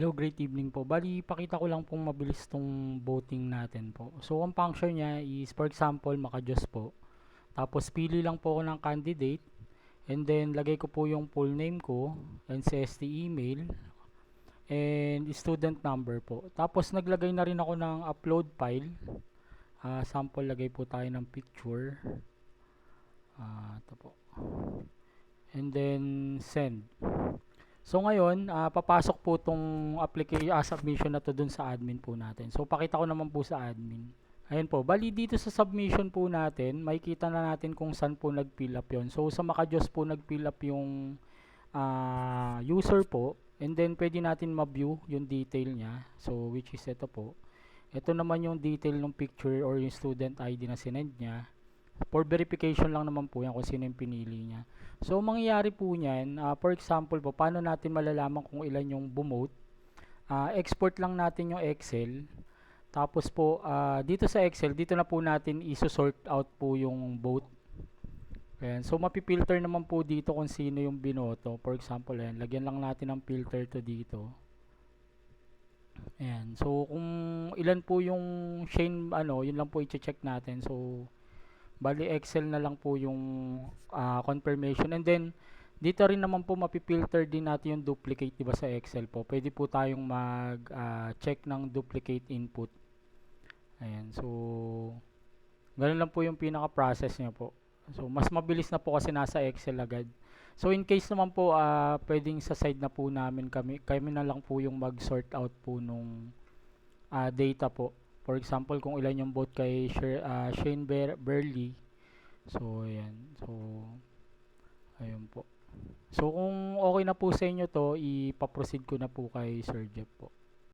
Hello, great evening po. Bali, pakita ko lang pong mabilis tong voting natin po. So, ang function niya is, for example, maka-Diyos po. Tapos, pili lang po ako ng candidate. And then, lagay ko po yung full name ko, NCST email, and student number po. Tapos, naglagay na rin ako ng upload file. Sample, lagay po tayo ng picture. Ito po. And then, send. So ngayon, papasok po itong application submission na to dun sa admin po natin. So pakita ko naman po sa admin. Ayan po, bali dito sa submission po natin, makikita na natin kung saan po nag-fill up yon. So sa Makajos po nag-fill up yung user po, and then pwede natin ma-view yung detail niya. So which is ito po. Ito naman yung detail ng picture or yung student ID na sinend niya. For verification lang naman po yan kung sino yung pinili niya. So, mangyayari po niyan, for example po, paano natin malalaman kung ilan yung bumote? Export lang natin yung Excel. Tapos po, dito sa Excel, dito na po natin iso-sort out po yung vote. Ayan. So, mapipilter naman po dito kung sino yung binoto. For example, ayan, lagyan lang natin ng filter to dito. Ayan. So, kung ilan po yung Shane, yun lang po i-check natin. So, bali Excel na lang po yung confirmation, and then dito rin naman po mapipilter din natin yung duplicate, diba, sa Excel po pwede po tayong mag check ng duplicate input. Ayan, so ganun lang po yung pinaka process niya po. So mas mabilis na po kasi nasa Excel agad. So in case naman po pwedeng sa side na po namin, kami na lang po yung mag sort out po nung data po. For example, kung ilan yung vote kay Shane Burley. So, ayan. So, ayun po. So, kung okay na po sa inyo to, ipaproceed ko na po kay Sir Jeff po.